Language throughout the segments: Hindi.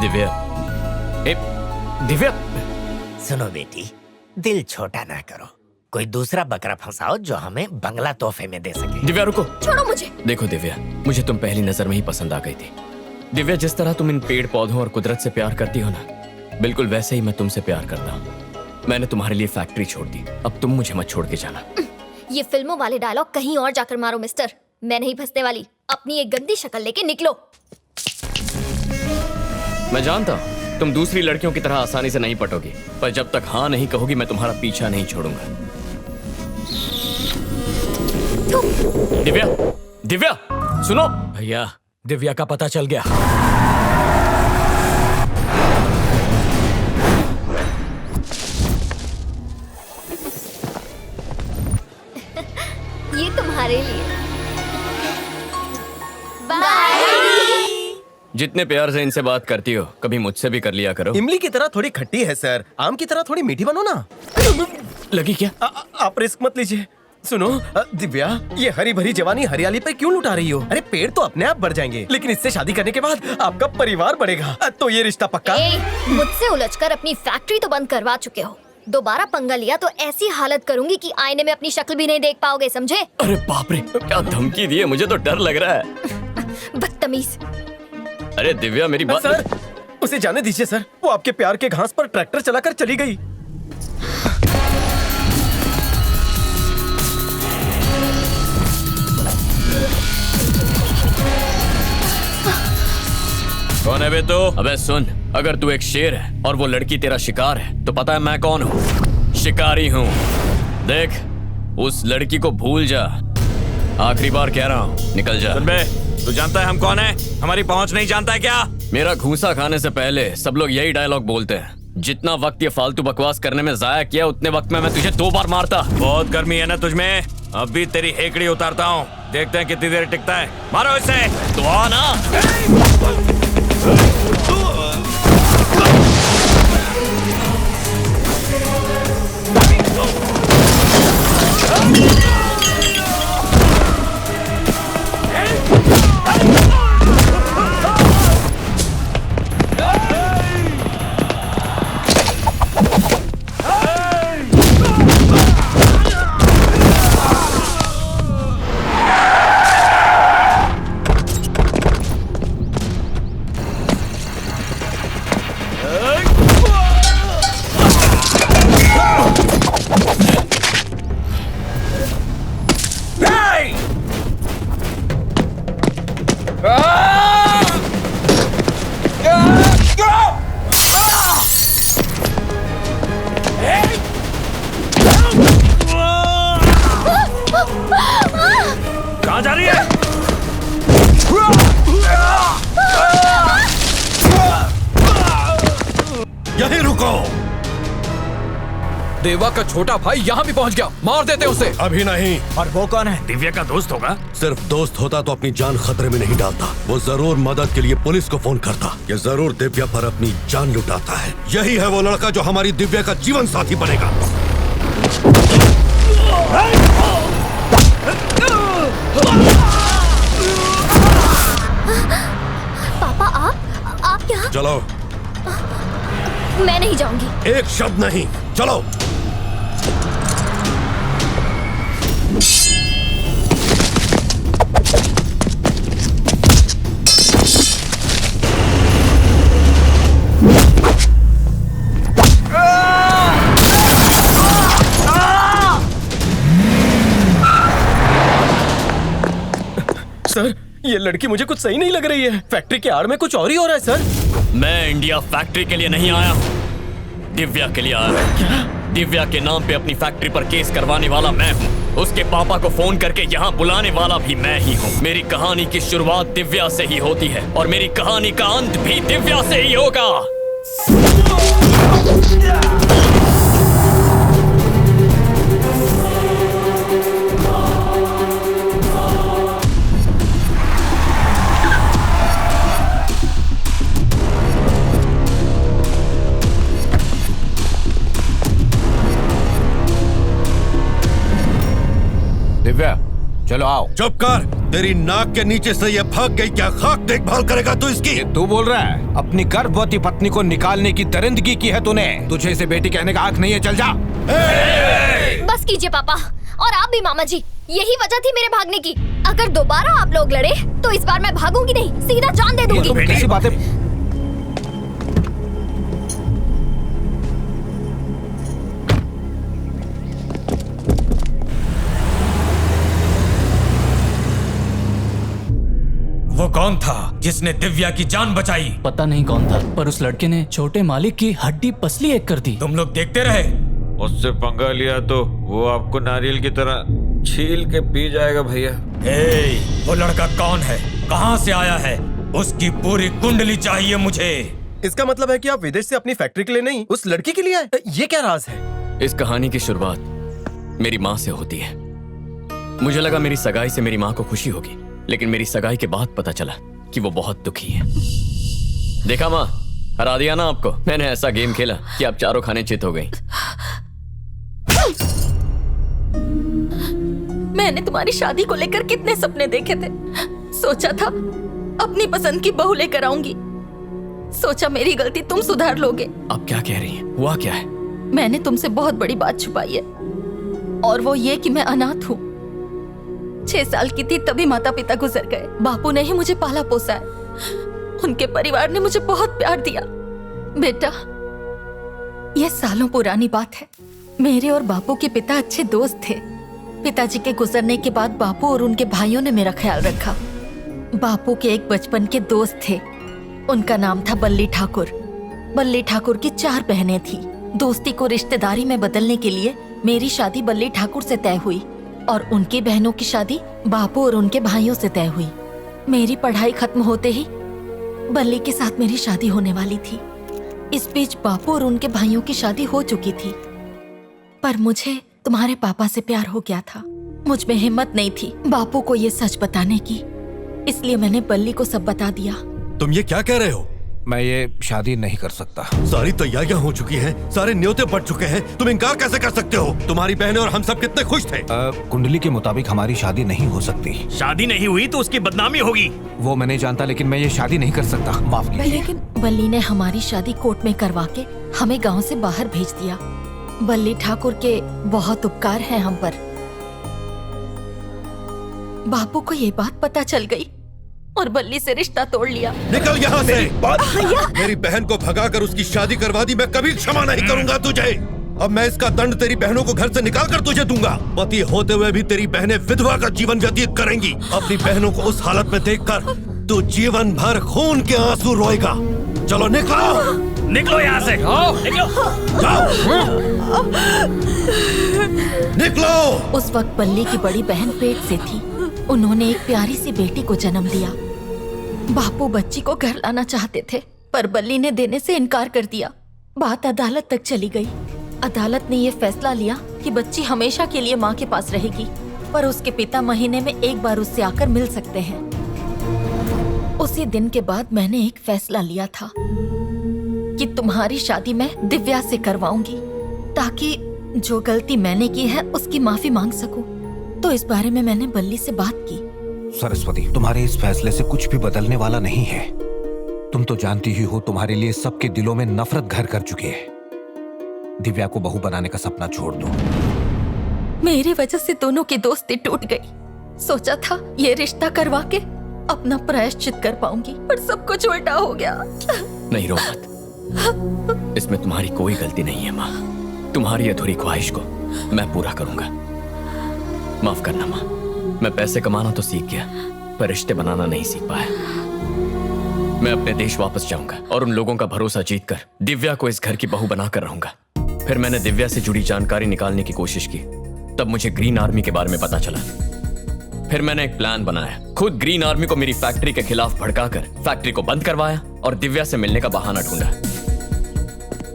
दिव्या, ए, दिव्या, सुनो बेटी, दिल छोटा ना करो। कोई दूसरा बकरा फंसाओ जो हमें बंगला तोहफे में दे सके। दिव्या रुको। छोड़ो मुझे। देखो दिव्या, मुझे तुम पहली नजर में ही पसंद आ गई थी। दिव्या, जिस तरह तुम इन पेड़ पौधों और कुदरत से प्यार करती हो ना, बिल्कुल वैसे ही मैं तुमसे प्यार करता हूँ। मैंने तुम्हारे लिए फैक्ट्री छोड़ दी, अब तुम मुझे मत छोड़ के जाना। ये फिल्मों वाले डायलॉग कहीं और जाकर मारो मिस्टर, मैं नहीं फंसने वाली। अपनी एक गंदी शक्ल लेके निकलो। मैं जानता हूँ तुम दूसरी लड़कियों की तरह आसानी से नहीं पटोगी, पर जब तक हाँ नहीं कहोगी मैं तुम्हारा पीछा नहीं छोड़ूंगा। दिव्या, दिव्या, सुनो भैया, दिव्या का पता चल गया। ये तुम्हारे लिए। बाय। जितने प्यार से इनसे बात करती हो, कभी मुझसे भी कर लिया करो। इमली की तरह थोड़ी खट्टी है सर, आम की तरह थोड़ी मीठी बनो ना। लगी क्या? आप रिस्क मत लीजिए। सुनो दिव्या, ये हरी भरी जवानी हरियाली पे क्यों लुटा रही हो? अरे पेड़ तो अपने आप बढ़ जाएंगे, लेकिन इससे शादी करने के बाद आपका परिवार बढ़ेगा। तो ये रिश्ता पक्का? मुझसे उलझकर अपनी फैक्ट्री तो बंद करवा चुके हो, दोबारा पंगा लिया तो ऐसी हालत करूंगी कि आईने में अपनी शक्ल भी नहीं देख पाओगे, समझे? अरे बाप रे, क्या धमकी दी है, मुझे तो डर लग रहा है। बदतमीज। अरे दिव्या, मेरी बात। सर, उसे जाने दीजिए सर, वो आपके प्यार के घास पर ट्रैक्टर चलाकर चली गई। कौन है बे तू? अबे सुन, अगर तू एक शेर है और वो लड़की तेरा शिकार है, तो पता है मैं कौन हूँ? शिकारी हूँ। देख, उस लड़की को भूल जा। आखिरी बार कह रहा हूँ, निकल जा। सुन बे, तू जानता है हम कौन है? हमारी पहुंच नहीं जानता है क्या? मेरा घूसा खाने से पहले सब लोग यही डायलॉग बोलते हैं। जितना वक्त ये फालतू बकवास करने में जाया किया, उतने वक्त में मैं तुझे 2 बार मारता। बहुत गर्मी है ना तुझमें? अब भी तेरी हेकड़ी उतारता हूँ, देखते हैं कितनी देर टिकता है। मारो इसे। तो आ ना। कहाँ जा रही है? यहीं रुको। देवा का छोटा भाई यहाँ भी पहुँच गया, मार देते उसे। अभी नहीं। और वो कौन है? दिव्या का दोस्त होगा। सिर्फ दोस्त होता तो अपनी जान खतरे में नहीं डालता। वो जरूर मदद के लिए पुलिस को फोन करता। ये जरूर दिव्या पर अपनी जान लुटाता है। यही है वो लड़का जो हमारी दिव्या का जीवन साथी बनेगा। पापा, आप यहाँ? चलो। मैं नहीं जाऊंगी। एक शब्द नहीं, चलो। सर, ये लड़की मुझे कुछ सही नहीं लग रही है। फैक्ट्री के आड़ में कुछ और ही हो रहा है सर। मैं इंडिया फैक्ट्री के लिए नहीं आया हूँ, दिव्या के लिए आया हूँ। क्या? दिव्या के नाम पे अपनी फैक्ट्री पर केस करवाने वाला मैं हूँ। उसके पापा को फोन करके यहाँ बुलाने वाला भी मैं ही हूँ। मेरी कहानी की शुरुआत दिव्या से ही होती है और मेरी कहानी का अंत भी दिव्या से ही होगा। चलो आओ। चुप कर। तेरी नाक के नीचे से ये भाग गई, क्या खाक देखभाल करेगा तू इसकी? ये तू बोल रहा है? अपनी गर्भवती पत्नी को निकालने की दरिंदगी की है तूने। तुझे इसे बेटी कहने का हक नहीं है, चल जा। बस कीजिए पापा, और आप भी मामा जी, यही वजह थी मेरे भागने की। अगर दोबारा आप लोग लड़े तो इस बार मैं भागूंगी नहीं, सीधा जान दे दूंगी। तुम कैसी बातें? वो कौन था जिसने दिव्या की जान बचाई? पता नहीं कौन था, पर उस लड़के ने छोटे मालिक की हड्डी पसली एक कर दी। तुम लोग देखते रहे। उससे पंगा लिया तो वो आपको नारियल की तरह छील के पी जाएगा भैया। वो लड़का कौन है, कहाँ से आया है, उसकी पूरी कुंडली चाहिए मुझे। इसका मतलब है कि आप विदेश से अपनी फैक्ट्री के लिए नहीं, उस लड़की के लिए आए? ये क्या राज है? इस कहानी की शुरुआत मेरी माँ से होती है। मुझे लगा मेरी सगाई से मेरी माँ को खुशी होगी, लेकिन मेरी सगाई के बाद पता चला कि वो बहुत दुखी है। देखा माँ, हरा दिया ना आपको। मैंने ऐसा गेम खेला कि आप चारों खाने चित हो गई। मैंने तुम्हारी शादी को लेकर कितने सपने देखे थे। सोचा था अपनी पसंद की बहू लेकर आऊंगी, सोचा मेरी गलती तुम सुधार लोगे। अब क्या कह रही है? हुआ क्या है? मैंने तुमसे बहुत बड़ी बात छुपाई है, और वो ये कि मैं अनाथ हूँ। 6 साल की थी तभी माता पिता गुजर गए। बापू ने ही मुझे पाला पोसा है। उनके परिवार ने मुझे बहुत प्यार दिया। बेटा, ये सालों पुरानी बात है। मेरे और बापू के पिता अच्छे दोस्त थे। पिताजी के गुजरने के बाद बापू और उनके भाइयों ने मेरा ख्याल रखा। बापू के एक बचपन के दोस्त थे, उनका नाम था बल्ली ठाकुर। बल्ली ठाकुर की 4 बहनें थी। दोस्ती को रिश्तेदारी में बदलने के लिए मेरी शादी बल्ली ठाकुर से तय हुई और उनकी बहनों की शादी बापू और उनके भाइयों से तय हुई। मेरी पढ़ाई खत्म होते ही बल्ली के साथ मेरी शादी होने वाली थी। इस बीच बापू और उनके भाइयों की शादी हो चुकी थी, पर मुझे तुम्हारे पापा से प्यार हो गया था। मुझ में हिम्मत नहीं थी बापू को ये सच बताने की, इसलिए मैंने बल्ली को सब बता दिया। तुम ये क्या कह रहे हो? मैं ये शादी नहीं कर सकता। सारी तैयारियां हो चुकी हैं, सारे न्योते पड़ चुके हैं, तुम इनकार कैसे कर सकते हो? तुम्हारी बहनें और हम सब कितने खुश थे। कुंडली के मुताबिक हमारी शादी नहीं हो सकती। शादी नहीं हुई तो उसकी बदनामी होगी। वो मैं नहीं जानता, लेकिन मैं ये शादी नहीं कर सकता। माफ कीजिए। लेकिन बल्ली ने हमारी शादी कोर्ट में करवा के हमें गांव से बाहर भेज दिया। बल्ली ठाकुर के बहुत उपकार हैं हम पर। बापू को ये बात पता चल गई और बल्ली से रिश्ता तोड़ लिया। निकल यहाँ से। मेरी बहन को भगाकर उसकी शादी करवा दी, मैं कभी क्षमा नहीं करूंगा तुझे। अब मैं इसका दंड तेरी बहनों को घर से निकाल कर तुझे दूंगा। पति होते हुए भी तेरी बहनें विधवा का जीवन व्यतीत करेंगी। अपनी बहनों को उस हालत में देखकर तू जीवन भर खून के आंसू रोएगा। चलो निकलो, निकलो यहाँ से। निकलो, निकलो। उस वक्त बल्ली की बड़ी बहन पेट से थी। उन्होंने एक प्यारी सी बेटी को जन्म दिया। बापू बच्ची को घर लाना चाहते थे, पर बल्ली ने देने से इनकार कर दिया। बात अदालत तक चली गई। अदालत ने ये फैसला लिया कि बच्ची हमेशा के लिए माँ के पास रहेगी, पर उसके पिता महीने में एक बार उससे आकर मिल सकते हैं। उसी दिन के बाद मैंने एक फैसला लिया था कि तुम्हारी शादी मैं दिव्या से करवाऊंगी, ताकि जो गलती मैंने की है उसकी माफी मांग सकूं। तो इस बारे में मैंने बल्ली से बात की। सरस्वती, तुम्हारे इस फैसले से कुछ भी बदलने वाला नहीं है। तुम तो जानती ही हो, तुम्हारे लिए सबके दिलों में नफरत घर कर चुकी है। दिव्या को बहू बनाने का सपना छोड़ दो। मेरी वजह से दोनों की दोस्ती टूट गई। सोचा था ये रिश्ता करवा के अपना प्रायश्चित कर पाऊंगी, पर सब कुछ उल्टा हो गया। नहीं रो मत, इसमें तुम्हारी कोई गलती नहीं है माँ। तुम्हारी अधूरी ख्वाहिश को मैं पूरा करूंगा। माफ करना माँ, मैं पैसे कमाना तो सीख गया, पर रिश्ते बनाना नहीं सीख पाया। मैं अपने देश वापस जाऊंगा और उन लोगों का भरोसा जीतकर दिव्या को इस घर की बहू बनाकर रहूंगा। फिर मैंने दिव्या से जुड़ी जानकारी निकालने की कोशिश की, तब मुझे ग्रीन आर्मी के बारे में पता चला। फिर मैंने एक प्लान बनाया, खुद ग्रीन आर्मी को मेरी फैक्ट्री के खिलाफ भड़काकर फैक्ट्री को बंद करवाया और दिव्या से मिलने का बहाना ढूंढा।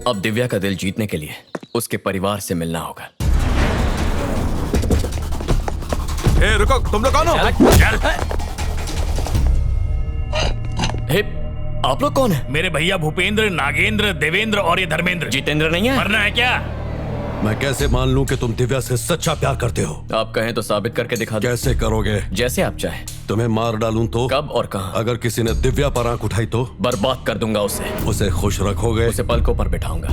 अब दिव्या का दिल जीतने के लिए उसके परिवार से मिलना होगा। ए, रुको, तुम लोग कौन हो? हे, आप लोग कौन है? मेरे भैया भूपेंद्र, नागेंद्र, देवेंद्र और ये धर्मेंद्र। जितेंद्र नहीं है? मरना है क्या? मैं कैसे मान लूं कि तुम दिव्या से सच्चा प्यार करते हो? आप कहें तो साबित करके दिखा दो। कैसे करोगे? जैसे आप चाहें। तुम्हें मार डालूं तो? कब और कहां? अगर किसी ने दिव्या पर आंख उठाई तो? बर्बाद कर दूंगा उसे। उसे खुश रखोगे? उसे पलकों पर बिठाऊंगा।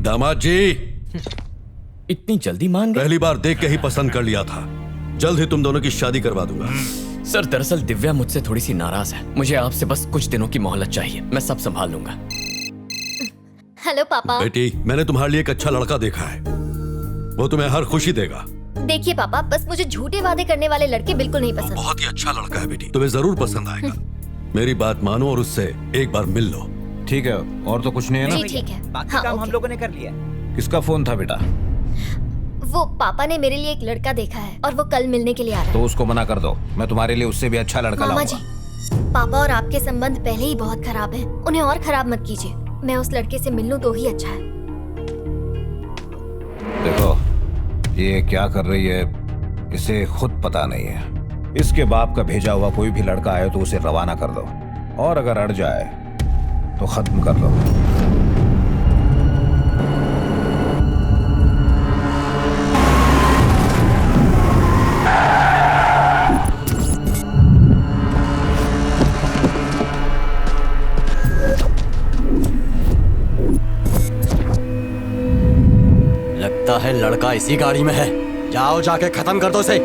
दामाद जी, इतनी जल्दी मान गए? पहली बार देख के ही पसंद कर लिया था। जल्द ही तुम दोनों की शादी करवा दूंगा। सर, दरअसल दिव्या मुझसे थोड़ी सी नाराज है। मुझे आपसे बस कुछ दिनों की मोहलत चाहिए। मैं सब संभाल लूंगा। हेलो पापा। बेटी, मैंने तुम्हारे लिए एक अच्छा लड़का देखा है। वो तुम्हें हर खुशी देगा। देखिए पापा, बस मुझे झूठे वादे करने वाले लड़के बिल्कुल नहीं पसंद। बहुत ही अच्छा लड़का है बेटी, तुम्हें जरूर पसंद आएगा। मेरी बात मानो और उससे एक बार मिल लो। ठीक है, और तो कुछ नहीं है ना? जी ठीक है। बाकी हाँ, काम ओके। हम लोगों ने कर लिया। किसका फोन था बेटा? वो पापा ने मेरे लिए एक लड़का देखा है और वो कल मिलने के लिए आ रहा है। तो उसको मना कर दो, मैं तुम्हारे लिए उससे भी अच्छा लड़का मामा लाऊंगा। जी, पापा और आपके संबंध पहले ही बहुत खराब हैं। उन्हें और खराब मत कीजिए। मैं उस लड़के से मिल लूं तो ही अच्छा है। देखो, ये क्या कर रही है इसे खुद पता नहीं है। इसके बाप का भेजा हुआ कोई भी लड़का आए तो उसे रवाना कर दो, और अगर अड़ जाए तो खत्म कर दो। लगता है लड़का इसी गाड़ी में है। जाओ, जाके खत्म कर दो इसे।